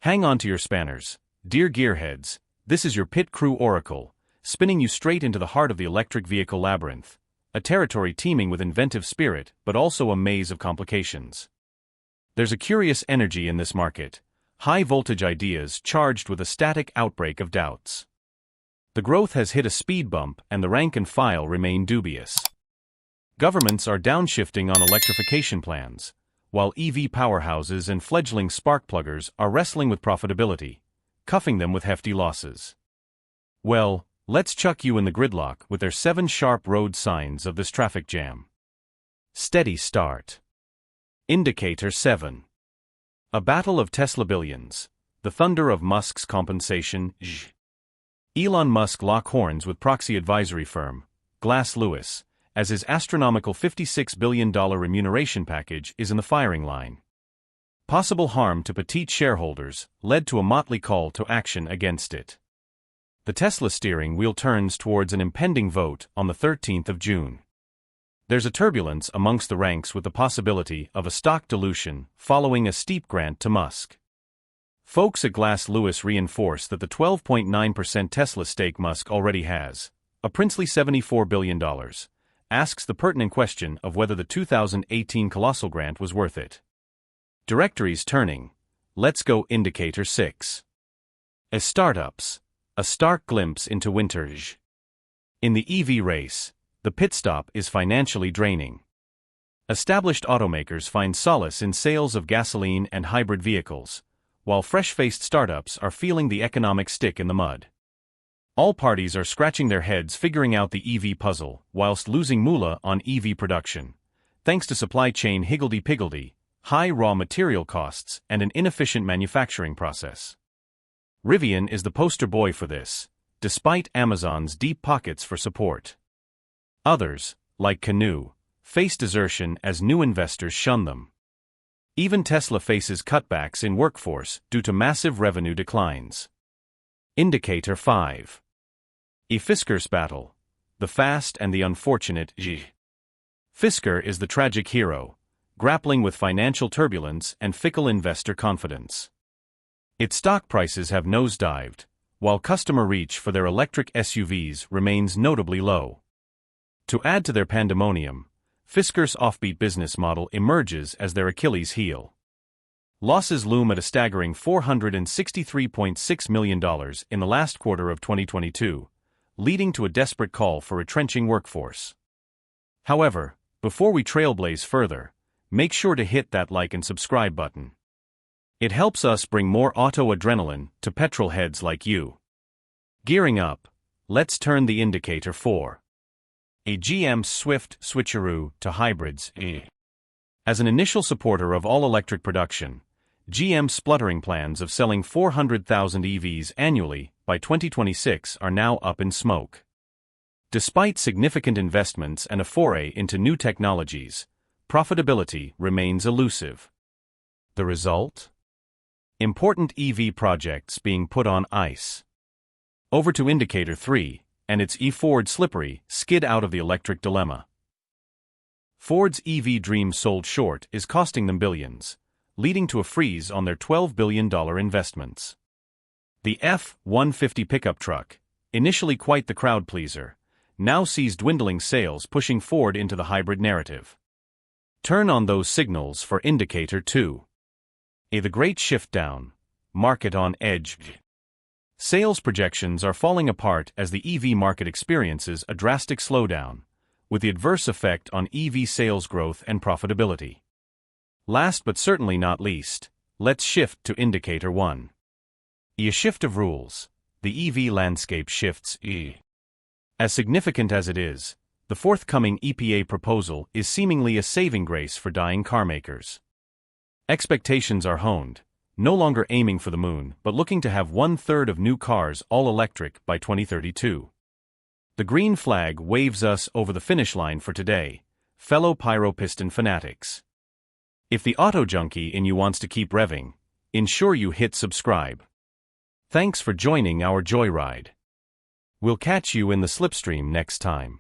Hang on to your spanners, dear gearheads. This is your pit crew oracle, spinning you straight into the heart of the electric vehicle labyrinth, a territory teeming with inventive spirit but also a maze of complications. There's a curious energy in this market, high-voltage ideas charged with a static outbreak of doubts. The growth has hit a speed bump and the rank and file remain dubious. Governments are downshifting on electrification plans, while EV powerhouses and fledgling spark pluggers are wrestling with profitability, cuffing them with hefty losses. Well, let's chuck you in the gridlock with their 7 sharp road signs of this traffic jam. Steady start. Indicator 7. A battle of Tesla billions, the thunder of Musk's compensation. Elon Musk lock horns with proxy advisory firm, Glass Lewis, as his astronomical $56 billion remuneration package is in the firing line. Possible harm to petite shareholders led to a motley call to action against it. The Tesla steering wheel turns towards an impending vote on the 13th of June. There's a turbulence amongst the ranks with the possibility of a stock dilution following a steep grant to Musk. Folks at Glass Lewis reinforce that the 12.9% Tesla stake Musk already has, a princely $74 billion, asks the pertinent question of whether the 2018 colossal grant was worth it. Directories turning. Let's go. Indicator 6. As startups, a stark glimpse into winter. In the EV race, the pit stop is financially draining. Established automakers find solace in sales of gasoline and hybrid vehicles, while fresh-faced startups are feeling the economic stick in the mud. All parties are scratching their heads figuring out the EV puzzle, whilst losing moolah on EV production, thanks to supply chain higgledy-piggledy, high raw material costs, and an inefficient manufacturing process. Rivian is the poster boy for this, despite Amazon's deep pockets for support. Others, like Canoo, face desertion as new investors shun them. Even Tesla faces cutbacks in workforce due to massive revenue declines. Indicator 5. Fiskars battle. The fast and the unfortunate. Fisker is the tragic hero, grappling with financial turbulence and fickle investor confidence. Its stock prices have nosedived, while customer reach for their electric SUVs remains notably low. To add to their pandemonium, Fiskars' offbeat business model emerges as their Achilles heel. Losses loom at a staggering $463.6 million in the last quarter of 2022, leading to a desperate call for retrenching workforce. However, before we trailblaze further, make sure to hit that like and subscribe button. It helps us bring more auto adrenaline to petrol heads like you. Gearing up, let's turn the indicator 4. A GM's swift switcheroo to hybrids. As an initial supporter of all-electric production, GM's spluttering plans of selling 400,000 EVs annually by 2026 are now up in smoke. Despite significant investments and a foray into new technologies, profitability remains elusive. The result? Important EV projects being put on ice. Over to indicator 3, and its Ford slippery skid out of the electric dilemma. Ford's EV dream sold short is costing them billions, leading to a freeze on their $12 billion investments. The F-150 pickup truck, initially quite the crowd pleaser, now sees dwindling sales pushing Ford into the hybrid narrative. Turn on those signals for indicator 2. The great shift down, market on edge. Sales projections are falling apart as the EV market experiences a drastic slowdown, with the adverse effect on EV sales growth and profitability. Last but certainly not least, let's shift to indicator 1. A shift of rules. The EV landscape shifts. As significant as it is, the forthcoming EPA proposal is seemingly a saving grace for dying carmakers. Expectations are honed, no longer aiming for the moon but looking to have 1/3 of new cars all-electric by 2032. The green flag waves us over the finish line for today, fellow pyro-piston fanatics. If the auto junkie in you wants to keep revving, ensure you hit subscribe. Thanks for joining our joyride. We'll catch you in the slipstream next time.